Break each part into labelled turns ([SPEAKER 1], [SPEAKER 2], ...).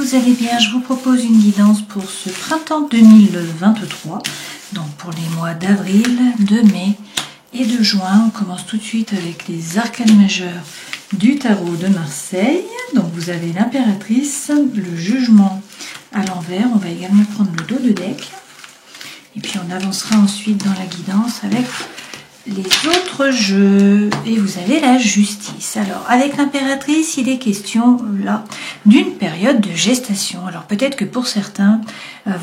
[SPEAKER 1] vous allez bien. Je vous propose une guidance pour ce printemps 2023, donc pour les mois d'avril, de mai et de juin. On commence tout de suite avec les arcanes majeures du tarot de Marseille. Donc vous avez l'impératrice, le jugement à l'envers. On va également prendre le dos de deck. Et puis on avancera ensuite dans la guidance avec les autres jeux. Et vous avez la justice. Alors avec l'impératrice, il est question là d'une période de gestation. Alors peut-être que pour certains,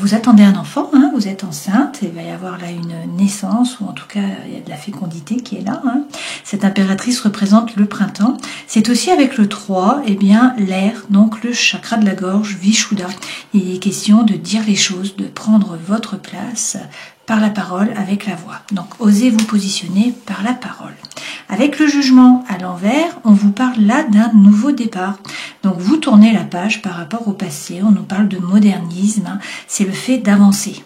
[SPEAKER 1] vous attendez un enfant, hein, vous êtes enceinte, et il va y avoir là une naissance, ou en tout cas il y a de la fécondité qui est là. Hein. Cette impératrice représente le printemps. C'est aussi avec le 3, eh bien l'air, donc le chakra de la gorge, Vishuddha. Il est question de dire les choses, de prendre votre place par la parole avec la voix. Donc osez vous positionner par la parole. Avec le jugement à l'envers, on vous parle là d'un nouveau départ. Donc vous tournez la page par rapport au passé, on nous parle de modernisme, hein. C'est le fait d'avancer.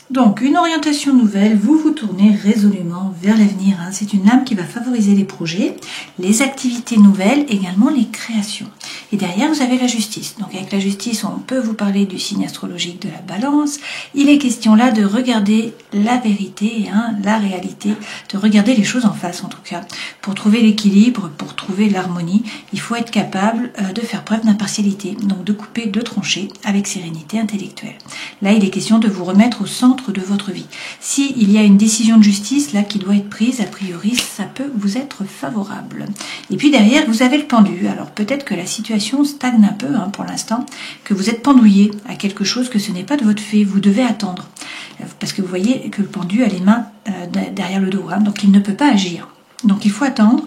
[SPEAKER 1] Donc une orientation nouvelle, vous vous tournez résolument vers l'avenir. Hein. C'est une âme qui va favoriser les projets, les activités nouvelles, également les créations. Et derrière, vous avez la justice. Donc avec la justice, on peut vous parler du signe astrologique de la balance. Il est question là de regarder la vérité, hein, la réalité, de regarder les choses en face en tout cas. Pour trouver l'équilibre, pour trouver l'harmonie, il faut être capable de faire preuve d'impartialité. Donc de couper, de trancher avec sérénité intellectuelle. Là, il est question de vous remettre au centre de votre vie. S'il y a une décision de justice là qui doit être prise, a priori, ça peut vous être favorable. Et puis derrière, vous avez le pendu. Alors peut-être que la situation stagne un peu hein, pour l'instant, que vous êtes pendouillé à quelque chose que ce n'est pas de votre fait. Vous devez attendre. Parce que vous voyez que le pendu a les mains derrière le dos. Hein, donc il ne peut pas agir. Donc il faut attendre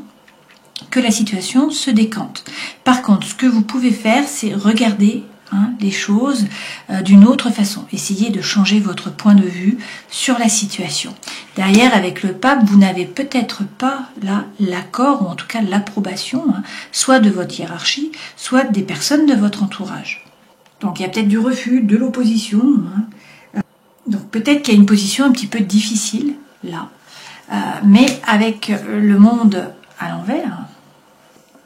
[SPEAKER 1] que la situation se décante. Par contre, ce que vous pouvez faire, c'est regarder les choses d'une autre façon. Essayez de changer votre point de vue sur la situation. Derrière, avec le pape, vous n'avez peut-être pas là l'accord, ou en tout cas l'approbation, hein, soit de votre hiérarchie, soit des personnes de votre entourage. Donc il y a peut-être du refus, de l'opposition. Hein. Donc peut-être qu'il y a une position un petit peu difficile, là. Mais avec le monde à l'envers,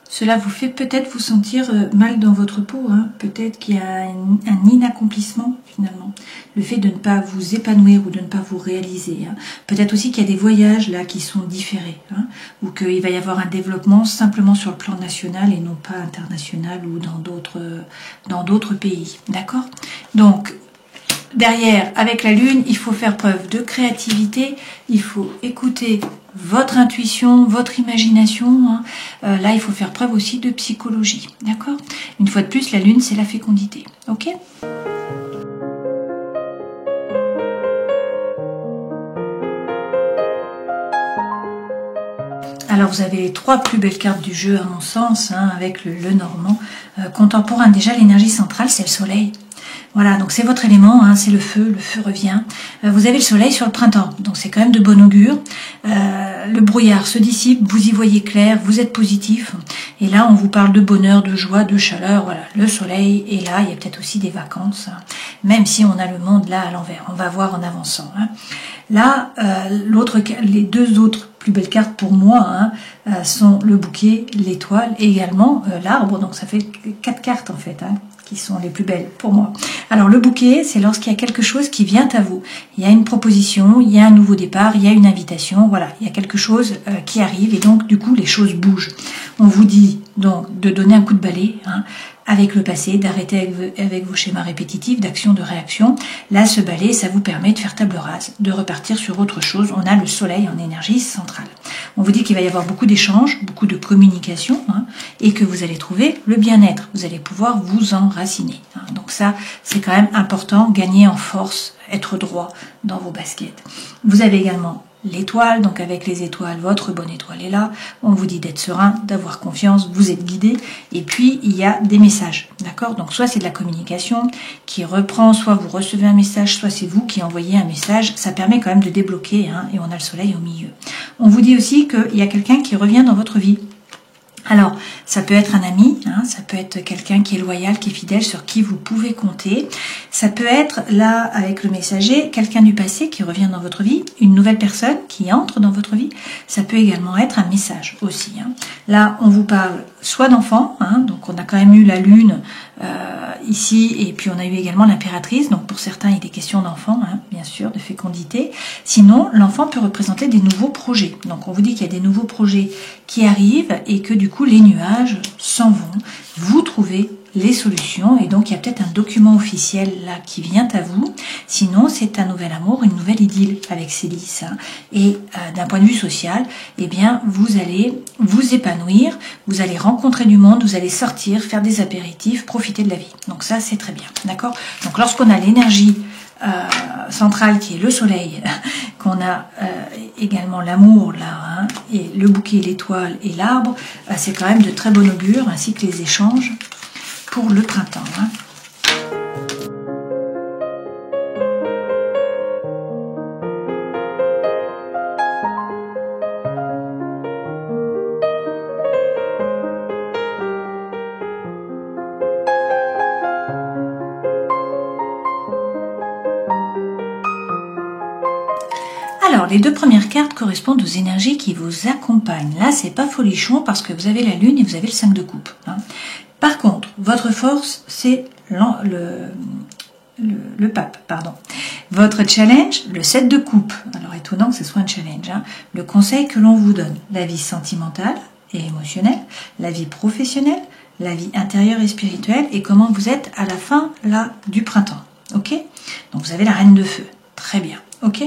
[SPEAKER 1] cela vous fait peut-être vous sentir mal dans votre peau. Hein. Peut-être qu'il y a un inaccomplissement finalement. Le fait de ne pas vous épanouir ou de ne pas vous réaliser. Hein. Peut-être aussi qu'il y a des voyages là qui sont différés. Hein. Ou qu'il va y avoir un développement simplement sur le plan national et non pas international ou dans d'autres pays. D'accord ? Donc, derrière, avec la lune, il faut faire preuve de créativité, il faut écouter votre intuition, votre imagination. Hein. Là, il faut faire preuve aussi de psychologie. D'accord ? Une fois de plus, la lune, c'est la fécondité. Ok ? Alors vous avez les 3 plus belles cartes du jeu à mon sens, hein, avec le Normand. Contemporain, déjà l'énergie centrale, c'est le soleil. Voilà, donc c'est votre élément, hein, c'est le feu revient. Vous avez le soleil sur le printemps, donc c'est quand même de bon augure. Le brouillard se dissipe, vous y voyez clair, vous êtes positif. Et là, on vous parle de bonheur, de joie, de chaleur. Voilà, le soleil est là, il y a peut-être aussi des vacances, hein, même si on a le monde là à l'envers. On va voir en avançant. Hein. Là, les 2 autres plus belles cartes pour moi hein, sont le bouquet, l'étoile et également l'arbre. Donc ça fait 4 cartes en fait. Hein, qui sont les plus belles pour moi. Alors le bouquet, c'est lorsqu'il y a quelque chose qui vient à vous. Il y a une proposition, il y a un nouveau départ, il y a une invitation, voilà, il y a quelque chose qui arrive et donc du coup les choses bougent. On vous dit donc de donner un coup de balai hein, avec le passé, d'arrêter avec vos schémas répétitifs d'action, de réaction. Là, ce balai, ça vous permet de faire table rase, de repartir sur autre chose. On a le soleil en énergie centrale. On vous dit qu'il va y avoir beaucoup d'échanges, beaucoup de communication hein, et que vous allez trouver le bien-être. Vous allez pouvoir vous enraciner. Hein. Donc ça, c'est quand même important, gagner en force, être droit dans vos baskets. Vous avez également l'étoile, donc avec les étoiles, votre bonne étoile est là. On vous dit d'être serein, d'avoir confiance, vous êtes guidé. Et puis, il y a des messages, d'accord ? Donc, soit c'est de la communication qui reprend, soit vous recevez un message, soit c'est vous qui envoyez un message. Ça permet quand même de débloquer, hein, et on a le soleil au milieu. On vous dit aussi qu'il y a quelqu'un qui revient dans votre vie. Alors, ça peut être un ami, hein, ça peut être quelqu'un qui est loyal, qui est fidèle, sur qui vous pouvez compter. Ça peut être, là, avec le messager, quelqu'un du passé qui revient dans votre vie, une nouvelle personne qui entre dans votre vie. Ça peut également être un message aussi. Là, on vous parle soit d'enfants, donc on a quand même eu la lune ici, et puis on a eu également l'impératrice, donc pour certains il est question d'enfants, bien sûr, de fécondité. Sinon, l'enfant peut représenter des nouveaux projets. Donc on vous dit qu'il y a des nouveaux projets qui arrivent et que du coup les nuages s'en vont. Vous trouvez les solutions et donc il y a peut-être un document officiel là qui vient à vous. Sinon, c'est un nouvel amour, une nouvelle idylle avec Célis. Et d'un point de vue social, eh bien, vous allez vous épanouir, vous allez rencontrer du monde, vous allez sortir, faire des apéritifs, profiter de la vie. Donc ça, c'est très bien, d'accord? Donc lorsqu'on a l'énergie centrale qui est le soleil, qu'on a également l'amour là, et le bouquet, l'étoile et l'arbre, c'est quand même de très bon augure, ainsi que les échanges pour le printemps. Alors, les deux premières cartes correspondent aux énergies qui vous accompagnent. Là, c'est pas folichon parce que vous avez la lune et vous avez le 5 de coupe. Par contre, votre force, c'est le pape, pardon. Votre challenge, le 7 de coupe. Alors, étonnant que ce soit un challenge. Le conseil que l'on vous donne, la vie sentimentale et émotionnelle, la vie professionnelle, la vie intérieure et spirituelle, et comment vous êtes à la fin là du printemps. Ok? Donc, vous avez la reine de feu. Très bien. Ok.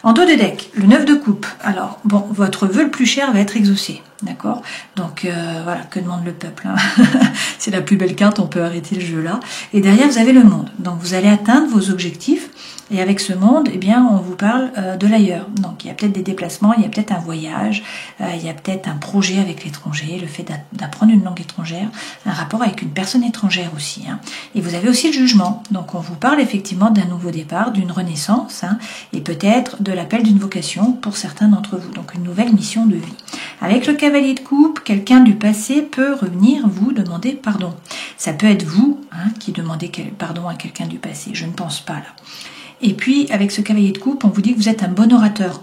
[SPEAKER 1] En dos de deck, le 9 de coupe. Alors, bon, votre vœu le plus cher va être exaucé. D'accord? Donc, voilà, que demande le peuple, C'est la plus belle carte, on peut arrêter le jeu là. Et derrière, vous avez le monde. Donc, vous allez atteindre vos objectifs. Et avec ce monde, eh bien, on vous parle de l'ailleurs. Donc, il y a peut-être des déplacements, il y a peut-être un voyage, il y a peut-être un projet avec l'étranger, le fait d'apprendre une langue étrangère, un rapport avec une personne étrangère aussi. Et vous avez aussi le jugement. Donc, on vous parle effectivement d'un nouveau départ, d'une renaissance, et peut-être de l'appel d'une vocation pour certains d'entre vous. Donc, une nouvelle mission de vie. Avec le cavalier de coupe, quelqu'un du passé peut revenir vous demander pardon. Ça peut être vous qui demandez pardon à quelqu'un du passé. Je ne pense pas là. Et puis, avec ce cavalier de coupe, on vous dit que vous êtes un bon orateur.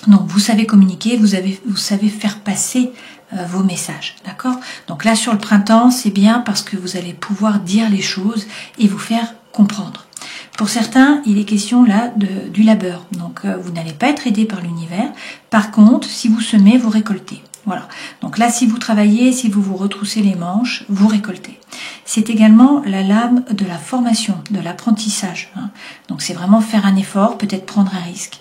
[SPEAKER 1] Donc, vous savez communiquer, vous savez faire passer vos messages, d'accord? Donc là, sur le printemps, c'est bien parce que vous allez pouvoir dire les choses et vous faire comprendre. Pour certains, il est question là du labeur. Donc, vous n'allez pas être aidé par l'univers. Par contre, si vous semez, vous récoltez. Voilà. Donc là, si vous travaillez, si vous vous retroussez les manches, vous récoltez. C'est également la lame de la formation, de l'apprentissage. Donc c'est vraiment faire un effort, peut-être prendre un risque.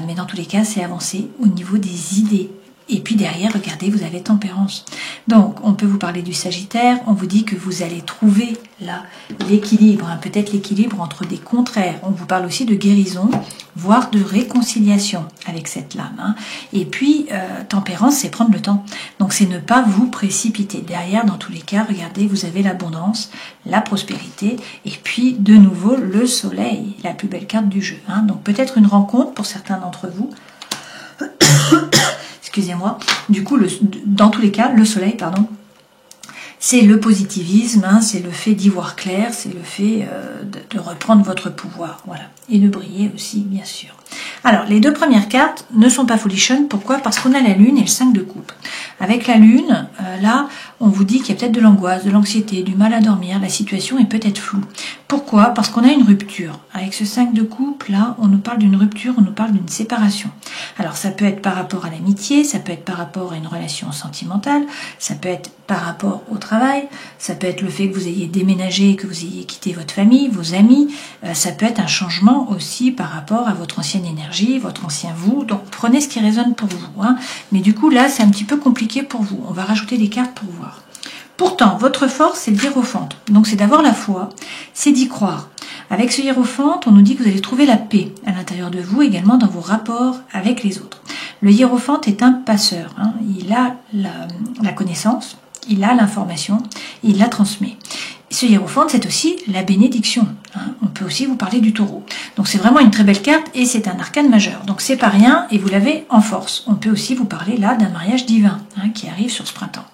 [SPEAKER 1] Mais dans tous les cas, c'est avancer au niveau des idées. Et puis derrière, regardez, vous avez tempérance. Donc, on peut vous parler du Sagittaire, on vous dit que vous allez trouver là l'équilibre, peut-être l'équilibre entre des contraires. On vous parle aussi de guérison, voire de réconciliation avec cette lame. Et puis, tempérance, c'est prendre le temps. Donc, c'est ne pas vous précipiter. Derrière, dans tous les cas, regardez, vous avez l'abondance, la prospérité, et puis, de nouveau, le soleil, la plus belle carte du jeu. Donc, peut-être une rencontre pour certains d'entre vous. Excusez-moi. Du coup, dans tous les cas, le soleil, pardon, c'est le positivisme, c'est le fait d'y voir clair, c'est le fait de reprendre votre pouvoir, voilà, et de briller aussi, bien sûr. Alors, les deux premières cartes ne sont pas folichonnes. Pourquoi? Parce qu'on a la lune et le 5 de coupe. Avec la lune, là, on vous dit qu'il y a peut-être de l'angoisse, de l'anxiété, du mal à dormir. La situation est peut-être floue. Pourquoi? Parce qu'on a une rupture. Avec ce 5 de coupe, là, on nous parle d'une rupture, on nous parle d'une séparation. Alors, ça peut être par rapport à l'amitié, ça peut être par rapport à une relation sentimentale, ça peut être par rapport au travail, ça peut être le fait que vous ayez déménagé, que vous ayez quitté votre famille, vos amis, ça peut être un changement aussi par rapport à votre ancienne énergie, votre ancien vous. Donc prenez ce qui résonne pour vous. Mais du coup là, c'est un petit peu compliqué pour vous. On va rajouter des cartes pour voir. Pourtant, votre force, c'est le hiérophante. Donc c'est d'avoir la foi, c'est d'y croire. Avec ce hiérophante, on nous dit que vous allez trouver la paix à l'intérieur de vous, également dans vos rapports avec les autres. Le hiérophante est un passeur. Il a la connaissance, il a l'information, il la transmet. Ce hiérophante, c'est aussi la bénédiction. On peut aussi vous parler du taureau. Donc c'est vraiment une très belle carte et c'est un arcane majeur. Donc c'est pas rien et vous l'avez en force. On peut aussi vous parler là d'un mariage divin qui arrive sur ce printemps.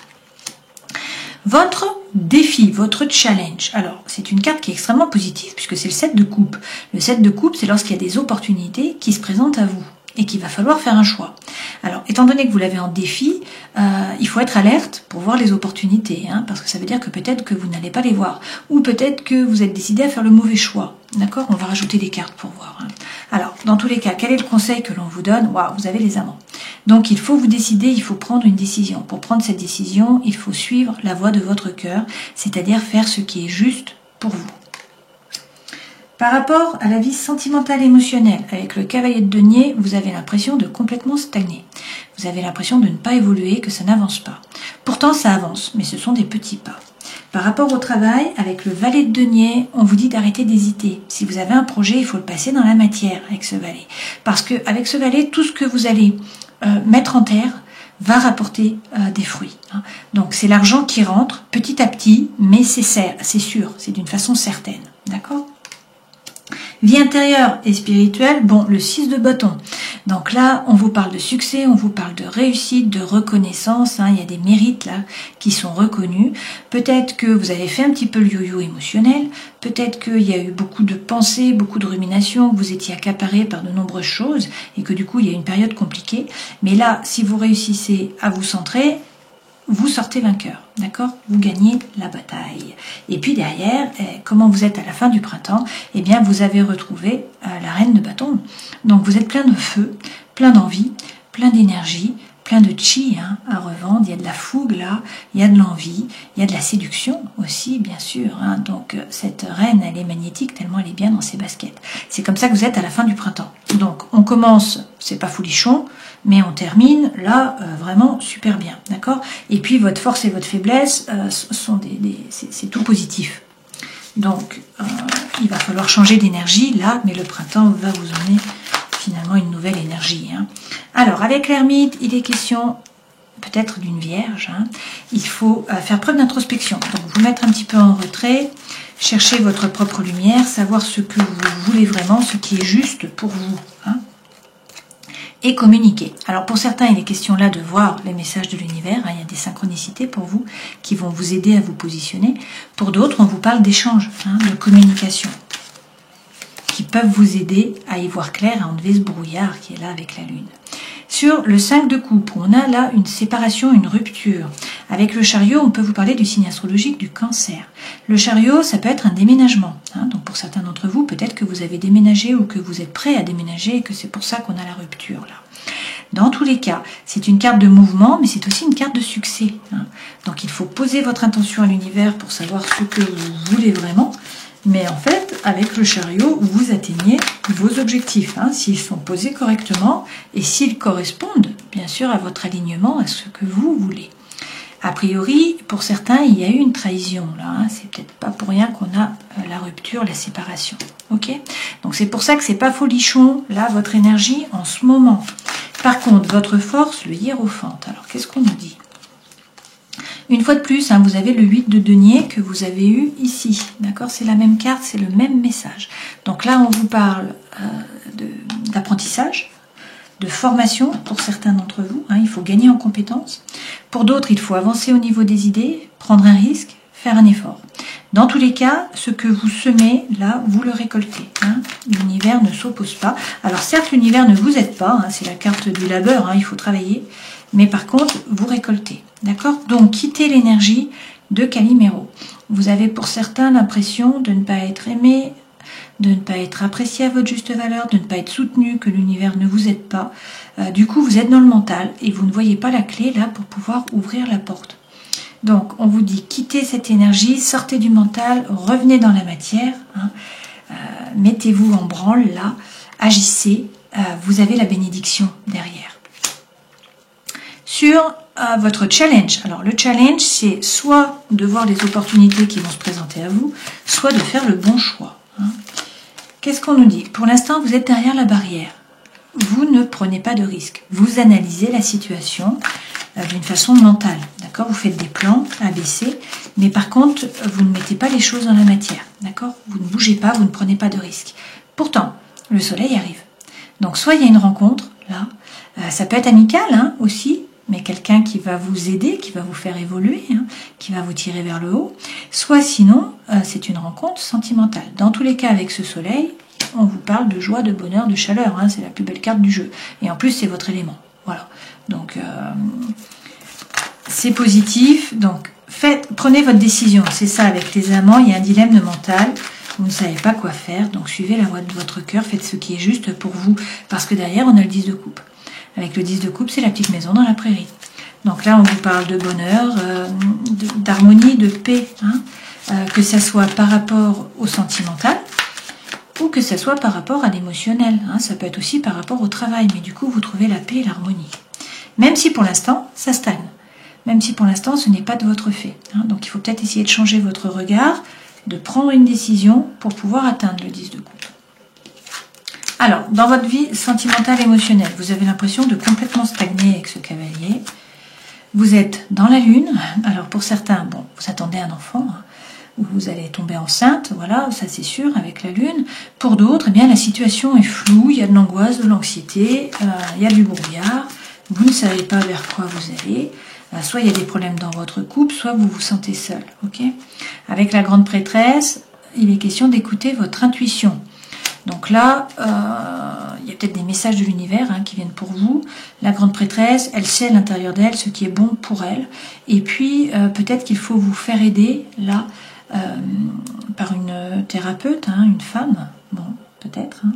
[SPEAKER 1] Votre défi, votre challenge. Alors, c'est une carte qui est extrêmement positive puisque c'est le 7 de coupe. Le 7 de coupe, c'est lorsqu'il y a des opportunités qui se présentent à vous et qu'il va falloir faire un choix. Alors, étant donné que vous l'avez en défi, il faut être alerte pour voir les opportunités, hein, parce que ça veut dire que peut-être que vous n'allez pas les voir, ou peut-être que vous êtes décidé à faire le mauvais choix. D'accord? On va rajouter des cartes pour voir. Hein. Alors, dans tous les cas, quel est le conseil que l'on vous donne? Waouh, vous avez les amants. Donc, il faut vous décider, il faut prendre une décision. Pour prendre cette décision, il faut suivre la voie de votre cœur, c'est-à-dire faire ce qui est juste pour vous. Par rapport à la vie sentimentale et émotionnelle, avec le cavalier de denier, vous avez l'impression de complètement stagner. Vous avez l'impression de ne pas évoluer, que ça n'avance pas. Pourtant, ça avance, mais ce sont des petits pas. Par rapport au travail, avec le valet de denier, on vous dit d'arrêter d'hésiter. Si vous avez un projet, il faut le passer dans la matière avec ce valet. Parce qu'avec ce valet, tout ce que vous allez mettre en terre va rapporter des fruits. Hein. Donc, c'est l'argent qui rentre petit à petit, mais c'est sûr, c'est d'une façon certaine. D'accord ? Vie intérieure et spirituelle, bon, le 6 de bâton. Donc là, on vous parle de succès, on vous parle de réussite, de reconnaissance. Hein, il y a des mérites là qui sont reconnus. Peut-être que vous avez fait un petit peu le yo-yo émotionnel. Peut-être qu'il y a eu beaucoup de pensées, beaucoup de ruminations, que vous étiez accaparé par de nombreuses choses et que du coup, il y a une période compliquée. Mais là, si vous réussissez à vous centrer, vous sortez vainqueur, d'accord? Vous gagnez la bataille. Et puis derrière, comment vous êtes à la fin du printemps? Eh bien, vous avez retrouvé la reine de bâton. Donc, vous êtes plein de feu, plein d'envie, plein d'énergie, plein de chi hein, à revendre. Il y a de la fougue là, il y a de l'envie, il y a de la séduction aussi, bien sûr. Hein. Donc, cette reine, elle est magnétique tellement elle est bien dans ses baskets. C'est comme ça que vous êtes à la fin du printemps. Donc, on commence, c'est pas foulichon, mais on termine là vraiment super bien, d'accord? Et puis votre force et votre faiblesse sont c'est tout positif. Donc il va falloir changer d'énergie là, mais le printemps va vous emmener finalement une nouvelle énergie. Hein. Alors avec l'ermite, il est question peut-être d'une vierge. Hein. Il faut faire preuve d'introspection. Donc vous mettre un petit peu en retrait, chercher votre propre lumière, savoir ce que vous voulez vraiment, ce qui est juste pour vous. Hein. Et communiquer. Alors pour certains, il est question là de voir les messages de l'univers, hein, il y a des synchronicités pour vous qui vont vous aider à vous positionner. Pour d'autres, on vous parle d'échanges, hein, de communication, qui peuvent vous aider à y voir clair, à enlever ce brouillard qui est là avec la lune. Sur le 5 de coupe, on a là une séparation, une rupture. Avec le chariot, on peut vous parler du signe astrologique du cancer. Le chariot, ça peut être un déménagement. Hein, donc pour certains d'entre vous, peut-être que vous avez déménagé ou que vous êtes prêt à déménager et que c'est pour ça qu'on a la rupture là. Dans tous les cas, c'est une carte de mouvement, mais c'est aussi une carte de succès. Hein. Donc il faut poser votre intention à l'univers pour savoir ce que vous voulez vraiment. Mais en fait, avec le chariot, vous atteignez vos objectifs, hein, s'ils sont posés correctement et s'ils correspondent, bien sûr, à votre alignement, à ce que vous voulez. A priori, pour certains, il y a eu une trahison, là. Hein, c'est peut-être pas pour rien qu'on a la rupture, la séparation. Ok? Donc c'est pour ça que c'est pas folichon, là, votre énergie en ce moment. Par contre, votre force, le hiérophante. Alors, qu'est-ce qu'on nous dit ? Une fois de plus, hein, vous avez le 8 de denier que vous avez eu ici. D'accord? C'est la même carte, c'est le même message. Donc là, on vous parle d'apprentissage, de formation pour certains d'entre vous. Hein, il faut gagner en compétences. Pour d'autres, il faut avancer au niveau des idées, prendre un risque, faire un effort. Dans tous les cas, ce que vous semez, là, vous le récoltez. Hein. L'univers ne s'oppose pas. Alors certes, l'univers ne vous aide pas. Hein, c'est la carte du labeur, hein, il faut travailler. Mais par contre, vous récoltez. D'accord? Donc, quittez l'énergie de Calimero. Vous avez pour certains l'impression de ne pas être aimé, de ne pas être apprécié à votre juste valeur, de ne pas être soutenu, que l'univers ne vous aide pas. Du coup, vous êtes dans le mental et vous ne voyez pas la clé là pour pouvoir ouvrir la porte. Donc, on vous dit quittez cette énergie, sortez du mental, revenez dans la matière, hein, mettez-vous en branle là, agissez, vous avez la bénédiction derrière. Sur votre challenge. Alors le challenge, c'est soit de voir les opportunités qui vont se présenter à vous, soit de faire le bon choix. Hein. Qu'est-ce qu'on nous dit? Pour l'instant, vous êtes derrière la barrière. Vous ne prenez pas de risque. Vous analysez la situation d'une façon mentale. D'accord? Vous faites des plans ABC, mais par contre, vous ne mettez pas les choses dans la matière. D'accord? Vous ne bougez pas, vous ne prenez pas de risque. Pourtant, le soleil arrive. Donc soit il y a une rencontre, là, ça peut être amical hein, aussi, mais quelqu'un qui va vous aider, qui va vous faire évoluer, hein, qui va vous tirer vers le haut, soit sinon, c'est une rencontre sentimentale. Dans tous les cas, avec ce soleil, on vous parle de joie, de bonheur, de chaleur, hein, c'est la plus belle carte du jeu. Et en plus, c'est votre élément. Voilà. Donc, c'est positif. Donc, prenez votre décision. C'est ça, avec les amants, il y a un dilemme mental. Vous ne savez pas quoi faire, donc suivez la voie de votre cœur, faites ce qui est juste pour vous. Parce que derrière, on a le 10 de coupe. Avec le 10 de coupe, c'est la petite maison dans la prairie. Donc là, on vous parle de bonheur, d'harmonie, de paix. Hein, que ça soit par rapport au sentimental, ou que ça soit par rapport à l'émotionnel. Hein, ça peut être aussi par rapport au travail, mais du coup, vous trouvez la paix et l'harmonie. Même si pour l'instant, ça stagne. Même si pour l'instant, ce n'est pas de votre fait. Hein, donc il faut peut-être essayer de changer votre regard, de prendre une décision pour pouvoir atteindre le 10 de coupe. Alors, dans votre vie sentimentale, émotionnelle, vous avez l'impression de complètement stagner avec ce cavalier. Vous êtes dans la lune. Alors pour certains, bon, vous attendez un enfant, hein, ou vous allez tomber enceinte, voilà, ça c'est sûr, avec la lune. Pour d'autres, eh bien, la situation est floue, il y a de l'angoisse, de l'anxiété, il y a du brouillard, vous ne savez pas vers quoi vous allez. Soit il y a des problèmes dans votre couple, soit vous vous sentez seul. Ok ? Avec la grande prêtresse, il est question d'écouter votre intuition. Donc là, il y a peut-être des messages de l'univers hein, qui viennent pour vous. La grande prêtresse, elle sait à l'intérieur d'elle ce qui est bon pour elle. Et puis, peut-être qu'il faut vous faire aider, là, par une thérapeute, hein, une femme. Bon, peut-être. Hein.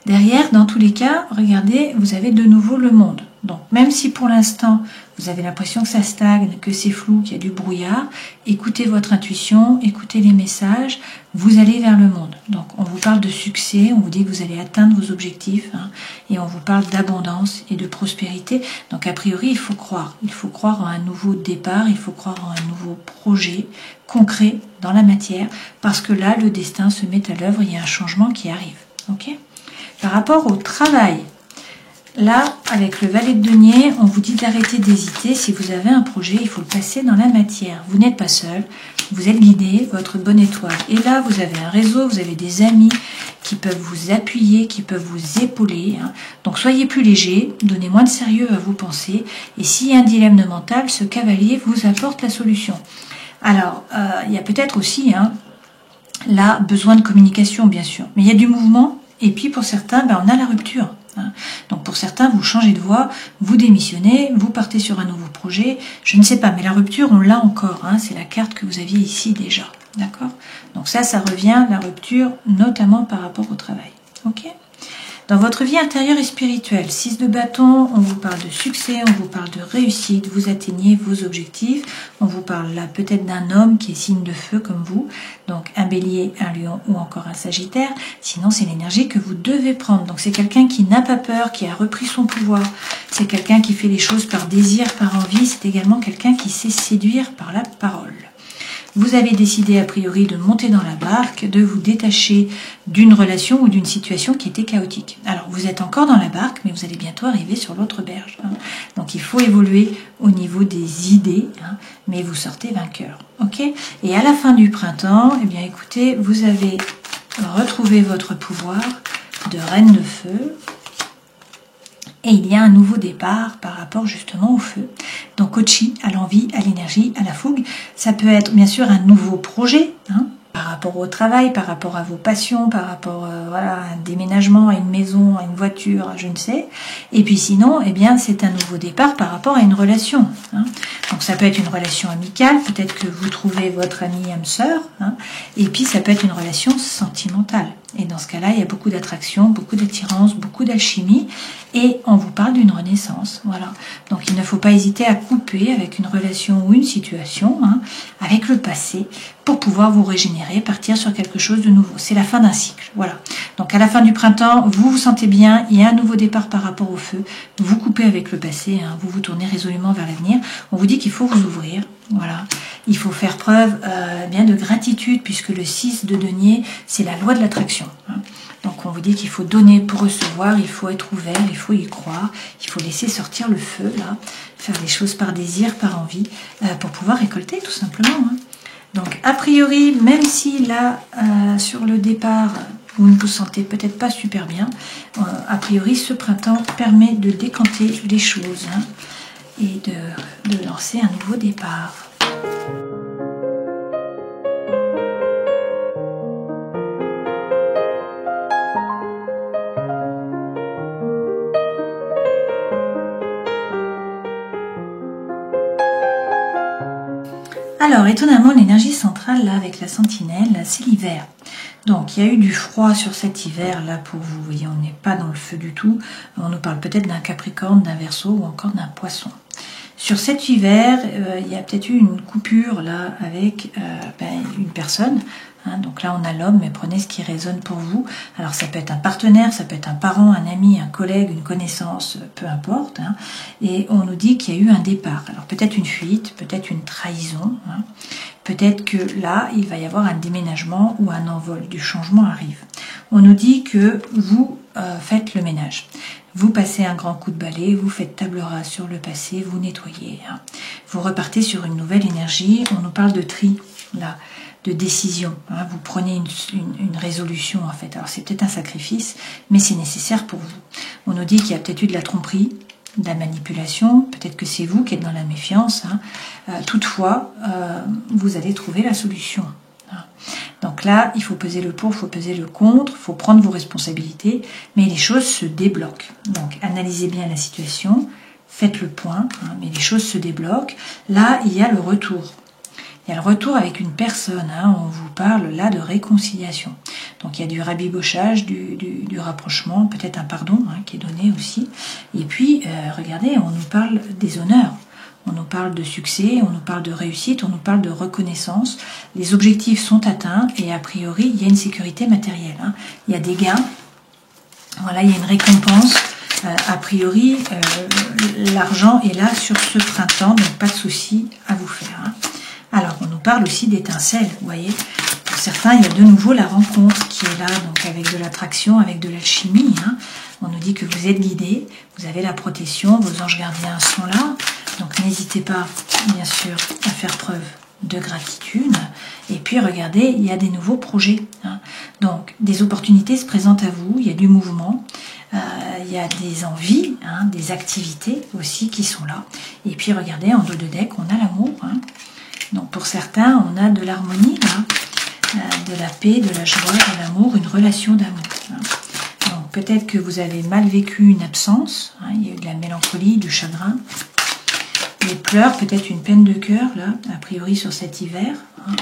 [SPEAKER 1] Derrière, dans tous les cas, regardez, vous avez de nouveau le monde. Donc, même si pour l'instant, vous avez l'impression que ça stagne, que c'est flou, qu'il y a du brouillard, écoutez votre intuition, écoutez les messages, vous allez vers le monde. Donc, on vous parle de succès, on vous dit que vous allez atteindre vos objectifs, hein, et on vous parle d'abondance et de prospérité. Donc, a priori, il faut croire. Il faut croire en un nouveau départ, il faut croire en un nouveau projet concret dans la matière, parce que là, le destin se met à l'œuvre, il y a un changement qui arrive. Ok ? Par rapport au travail, là, avec le valet de denier, on vous dit d'arrêter d'hésiter. Si vous avez un projet, il faut le passer dans la matière. Vous n'êtes pas seul, vous êtes guidé, votre bonne étoile. Et là, vous avez un réseau, vous avez des amis qui peuvent vous appuyer, qui peuvent vous épauler. Hein. Donc, soyez plus léger, donnez moins de sérieux à vos pensées. Et s'il y a un dilemme mental, ce cavalier vous apporte la solution. Alors, il y a peut-être aussi, hein, là, besoin de communication, bien sûr. Mais il y a du mouvement. Et puis, pour certains, on a la rupture. Donc pour certains, vous changez de voie, vous démissionnez, vous partez sur un nouveau projet, je ne sais pas, mais la rupture, on l'a encore, hein, c'est la carte que vous aviez ici déjà, d'accord? Donc ça revient, la rupture, notamment par rapport au travail, ok? Dans votre vie intérieure et spirituelle, 6 de bâton, on vous parle de succès, on vous parle de réussite, vous atteignez vos objectifs, on vous parle là peut-être d'un homme qui est signe de feu comme vous, donc un bélier, un lion ou encore un sagittaire, sinon c'est l'énergie que vous devez prendre. Donc c'est quelqu'un qui n'a pas peur, qui a repris son pouvoir, c'est quelqu'un qui fait les choses par désir, par envie, c'est également quelqu'un qui sait séduire par la parole. Vous avez décidé a priori de monter dans la barque, de vous détacher d'une relation ou d'une situation qui était chaotique. Alors vous êtes encore dans la barque, mais vous allez bientôt arriver sur l'autre berge. Hein. Donc il faut évoluer au niveau des idées, hein, mais vous sortez vainqueur. Ok ? Et à la fin du printemps, eh bien écoutez, vous avez retrouvé votre pouvoir de reine de feu. Et il y a un nouveau départ par rapport justement au feu. Donc au chi, à l'envie, à l'énergie, à la fougue. Ça peut être bien sûr un nouveau projet, hein, par rapport au travail, par rapport à vos passions, par rapport voilà, à un déménagement, à une maison, à une voiture, à je ne sais. Et puis sinon, eh bien, c'est un nouveau départ par rapport à une relation. Hein. Donc ça peut être une relation amicale, peut-être que vous trouvez votre amie âme sœur, hein, et puis ça peut être une relation sentimentale. Et dans ce cas-là, il y a beaucoup d'attraction, beaucoup d'attirance, beaucoup d'alchimie, et on vous parle d'une renaissance, voilà. Donc il ne faut pas hésiter à couper avec une relation ou une situation, hein, avec le passé, pour pouvoir vous régénérer, partir sur quelque chose de nouveau. C'est la fin d'un cycle, voilà. Donc à la fin du printemps, vous vous sentez bien, il y a un nouveau départ par rapport au feu, vous coupez avec le passé, hein, vous vous tournez résolument vers l'avenir. On vous dit qu'il faut vous ouvrir, voilà. Il faut faire preuve bien de gratitude, puisque le 6 de denier, c'est la loi de l'attraction. Hein. Donc on vous dit qu'il faut donner pour recevoir, il faut être ouvert, il faut y croire, il faut laisser sortir le feu, là, faire les choses par désir, par envie, pour pouvoir récolter tout simplement. Hein. Donc a priori, même si là, sur le départ, vous ne vous sentez peut-être pas super bien, a priori ce printemps permet de décanter les choses. Hein. et de lancer un nouveau départ. Alors, étonnamment, l'énergie centrale, là, avec la sentinelle, c'est l'hiver. Donc, il y a eu du froid sur cet hiver, là, pour vous. Vous voyez, on n'est pas dans le feu du tout. On nous parle peut-être d'un Capricorne, d'un Verseau ou encore d'un Poisson. Sur cet hiver, il y a peut-être eu une coupure, là, avec une personne. Hein, donc là, on a l'homme, mais prenez ce qui résonne pour vous. Alors, ça peut être un partenaire, ça peut être un parent, un ami, un collègue, une connaissance, peu importe. Hein, et on nous dit qu'il y a eu un départ. Alors, peut-être une fuite, peut-être une trahison. Hein, peut-être que là, il va y avoir un déménagement ou un envol. Du changement arrive. On nous dit que vous faites le ménage. Vous passez un grand coup de balai, vous faites table rase sur le passé, vous nettoyez. Hein. Vous repartez sur une nouvelle énergie. On nous parle de tri, là. De décision. Hein. Vous prenez une résolution en fait. Alors c'est peut-être un sacrifice, mais c'est nécessaire pour vous. On nous dit qu'il y a peut-être eu de la tromperie, de la manipulation, peut-être que c'est vous qui êtes dans la méfiance. Hein. Toutefois, vous allez trouver la solution. Hein. Donc là, il faut peser le pour, il faut peser le contre, il faut prendre vos responsabilités, mais les choses se débloquent. Donc analysez bien la situation, faites le point, hein, mais les choses se débloquent. Là, il y a le retour. Il y a le retour avec une personne, hein, on vous parle là de réconciliation. Donc il y a du rabibochage, du rapprochement, peut-être un pardon hein, qui est donné aussi. Et puis, regardez, on nous parle des honneurs, on nous parle de succès, on nous parle de réussite, on nous parle de reconnaissance. Les objectifs sont atteints et a priori, il y a une sécurité matérielle. Hein. Il y a des gains, voilà, il y a une récompense. A priori, l'argent est là sur ce printemps, donc pas de souci à vous faire. Hein. Alors, on nous parle aussi d'étincelles, vous voyez. Pour certains, il y a de nouveau la rencontre qui est là, donc avec de l'attraction, avec de l'alchimie. Hein. On nous dit que vous êtes guidés, vous avez la protection, vos anges gardiens sont là. Donc, n'hésitez pas, bien sûr, à faire preuve de gratitude. Et puis, regardez, il y a des nouveaux projets. Hein. Donc, des opportunités se présentent à vous, il y a du mouvement. Il y a des envies, hein, des activités aussi qui sont là. Et puis, regardez, en dos de deck, on a l'amour, hein. Donc pour certains, on a de l'harmonie, de la paix, de la joie, de l'amour, une relation d'amour. Donc peut-être que vous avez mal vécu une absence, hein, il y a eu de la mélancolie, du chagrin, des pleurs, peut-être une peine de cœur, là, a priori sur cet hiver. Hein.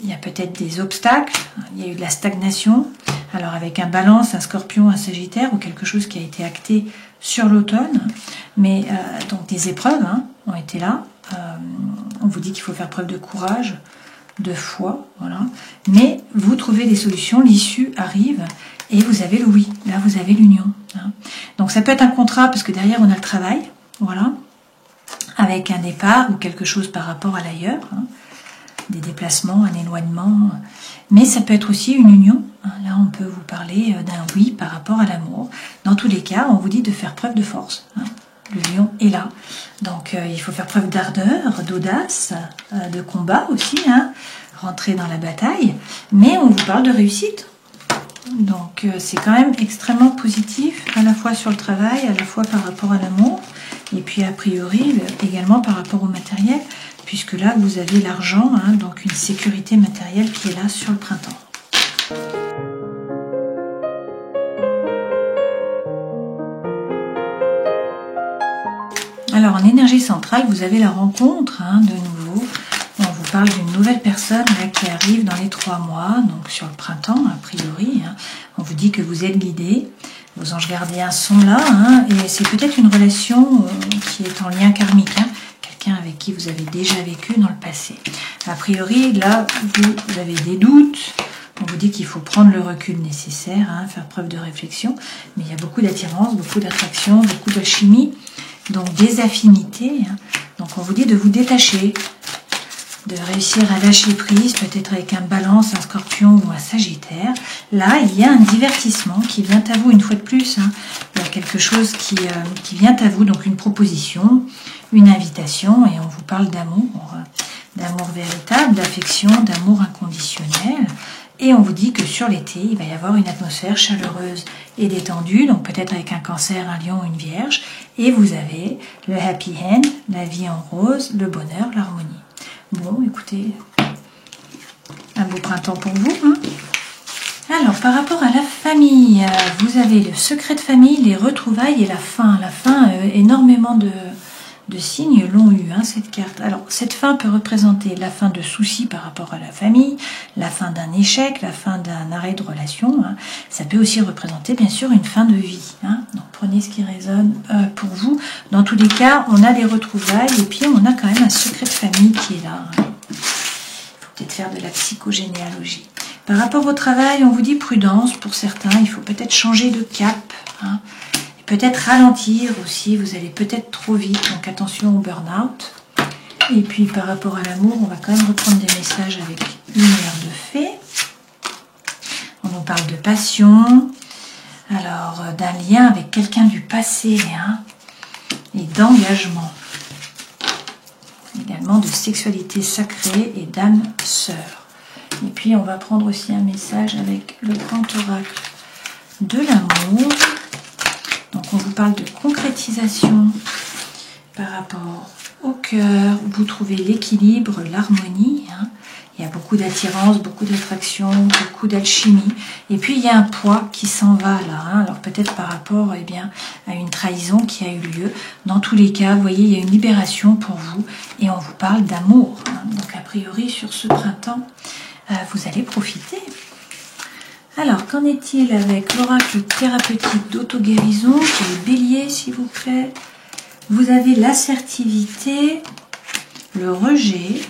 [SPEAKER 1] Il y a peut-être des obstacles, il y a eu de la stagnation, alors avec un balance, un scorpion, un sagittaire, ou quelque chose qui a été acté sur l'automne, mais donc des épreuves hein, ont été là. On vous dit qu'il faut faire preuve de courage, de foi, voilà. Mais vous trouvez des solutions, l'issue arrive et vous avez le oui. Là, vous avez l'union. Hein. Donc, ça peut être un contrat parce que derrière, on a le travail, voilà, avec un départ ou quelque chose par rapport à l'ailleurs, hein, des déplacements, un éloignement. Mais ça peut être aussi une union. Hein. Là, on peut vous parler d'un oui par rapport à l'amour. Dans tous les cas, on vous dit de faire preuve de force. Hein. Le lion est là. Donc, il faut faire preuve d'ardeur, d'audace, de combat aussi, hein, rentrer dans la bataille. Mais on vous parle de réussite. Donc, c'est quand même extrêmement positif, à la fois sur le travail, à la fois par rapport à l'amour, et puis a priori également par rapport au matériel, puisque là, vous avez l'argent, hein, donc une sécurité matérielle qui est là sur le printemps. Alors en énergie centrale, vous avez la rencontre hein, de nouveau. On vous parle d'une nouvelle personne là, qui arrive dans les 3 mois, donc sur le printemps a priori. Hein. On vous dit que vous êtes guidés, vos anges gardiens sont là, hein, et c'est peut-être une relation qui est en lien karmique, hein, quelqu'un avec qui vous avez déjà vécu dans le passé. A priori, là, vous avez des doutes. On vous dit qu'il faut prendre le recul nécessaire, hein, faire preuve de réflexion, mais il y a beaucoup d'attirance, beaucoup d'attraction, beaucoup d'alchimie. Donc des affinités, hein. Donc on vous dit de vous détacher, de réussir à lâcher prise, peut-être avec un balance, un scorpion ou un sagittaire. Là, il y a un divertissement qui vient à vous une fois de plus. Hein. Il y a quelque chose qui vient à vous, donc une proposition, une invitation, et on vous parle d'amour véritable, d'affection, d'amour inconditionnel. Et on vous dit que sur l'été, il va y avoir une atmosphère chaleureuse et détendue, donc peut-être avec un cancer, un lion, une vierge, Et vous avez le happy end, la vie en rose, le bonheur, l'harmonie. Bon, écoutez, un beau printemps pour vous. Hein. Alors, par rapport à la famille, vous avez le secret de famille, les retrouvailles et la fin. La fin, énormément de signes l'ont eu, hein, cette carte. Alors, cette fin peut représenter la fin de soucis par rapport à la famille, la fin d'un échec, la fin d'un arrêt de relation. Hein. Ça peut aussi représenter, bien sûr, une fin de vie. Hein. Donc, prenez ce qui résonne pour vous. Dans tous les cas, on a des retrouvailles et puis on a quand même un secret de famille qui est là. Hein. Il faut peut-être faire de la psychogénéalogie. Par rapport au travail, on vous dit prudence pour certains. Il faut peut-être changer de cap. Hein. Peut-être ralentir aussi, vous allez peut-être trop vite, donc attention au burn-out. Et puis par rapport à l'amour, on va quand même reprendre des messages avec lumière de fée. On nous parle de passion, alors d'un lien avec quelqu'un du passé, hein, et d'engagement. Également de sexualité sacrée et d'âme sœur. Et puis on va prendre aussi un message avec le grand oracle de l'amour. Donc on vous parle de concrétisation par rapport au cœur, où vous trouvez l'équilibre, l'harmonie. Hein. Il y a beaucoup d'attirance, beaucoup d'attraction, beaucoup d'alchimie. Et puis il y a un poids qui s'en va là. Hein. Alors peut-être par rapport à une trahison qui a eu lieu. Dans tous les cas, vous voyez, il y a une libération pour vous. Et on vous parle d'amour. Hein. Donc a priori, sur ce printemps, vous allez profiter. Alors, qu'en est-il avec l'oracle thérapeutique d'auto-guérison, qui est Bélier, s'il vous plaît? Vous avez l'assertivité, le rejet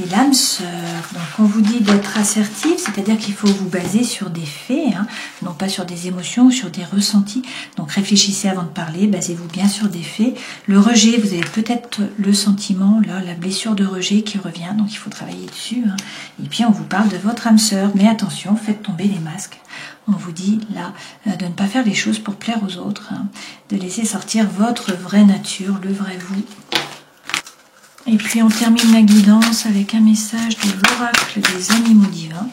[SPEAKER 1] et l'âme sœur. Donc, on vous dit d'être assertif, c'est-à-dire qu'il faut vous baser sur des faits, hein, non pas sur des émotions ou sur des ressentis. Donc, réfléchissez avant de parler, basez-vous bien sur des faits. Le rejet, vous avez peut-être le sentiment, là, la blessure de rejet qui revient, donc il faut travailler dessus. Hein. Et puis, on vous parle de votre âme sœur, mais attention, faites tomber les masques. On vous dit, là, de ne pas faire les choses pour plaire aux autres, hein, de laisser sortir votre vraie nature, le vrai vous. Et puis on termine la guidance avec un message de l'oracle des animaux divins.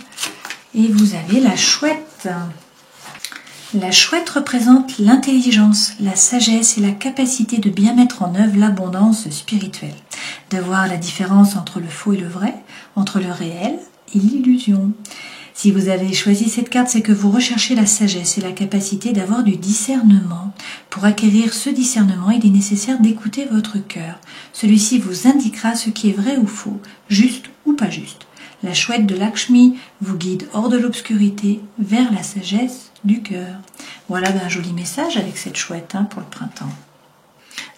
[SPEAKER 1] Et vous avez la chouette. La chouette représente l'intelligence, la sagesse et la capacité de bien mettre en œuvre l'abondance spirituelle. De voir la différence entre le faux et le vrai, entre le réel et l'illusion. Si vous avez choisi cette carte, c'est que vous recherchez la sagesse et la capacité d'avoir du discernement. Pour acquérir ce discernement, il est nécessaire d'écouter votre cœur. Celui-ci vous indiquera ce qui est vrai ou faux, juste ou pas juste. La chouette de Lakshmi vous guide hors de l'obscurité vers la sagesse du cœur. Voilà un joli message avec cette chouette pour le printemps.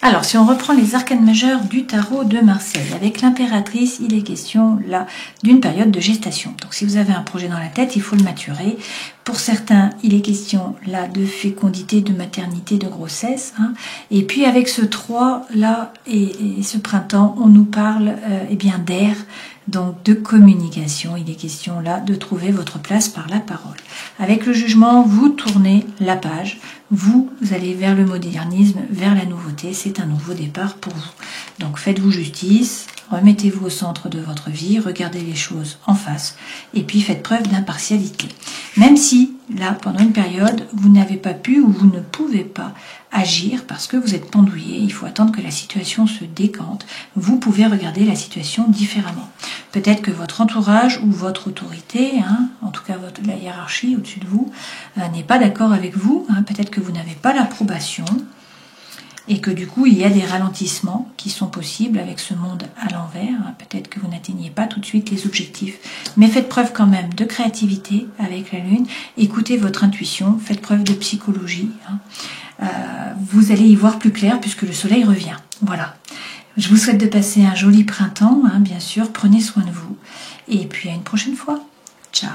[SPEAKER 1] Alors, si on reprend les arcanes majeurs du tarot de Marseille, avec l'impératrice, il est question là d'une période de gestation. Donc, si vous avez un projet dans la tête, il faut le maturer. Pour certains, il est question là de fécondité, de maternité, de grossesse. Hein. Et puis, avec ce 3 là et ce printemps, on nous parle d'air, donc de communication. Il est question là de trouver votre place par la parole. Avec le jugement, vous tournez la page. Vous allez vers le modernisme, vers la nouveauté. C'est un nouveau départ pour vous. Donc faites-vous justice, remettez-vous au centre de votre vie, regardez les choses en face et puis faites preuve d'impartialité. Même si, là, pendant une période, vous n'avez pas pu ou vous ne pouvez pas agir parce que vous êtes pendouillé, il faut attendre que la situation se décante. Vous pouvez regarder la situation différemment. Peut-être que votre entourage ou votre autorité, en tout cas la hiérarchie au-dessus de vous, n'est pas d'accord avec vous. Peut-être que vous n'avez pas l'approbation et que du coup il y a des ralentissements qui sont possibles avec ce monde à l'envers. Peut-être que vous n'atteignez pas tout de suite les objectifs, mais faites preuve quand même de créativité avec la lune, écoutez votre intuition, faites preuve de psychologie. Vous allez y voir plus clair puisque le soleil revient. Voilà. Je vous souhaite de passer un joli printemps, bien sûr, prenez soin de vous et puis à une prochaine fois. Ciao.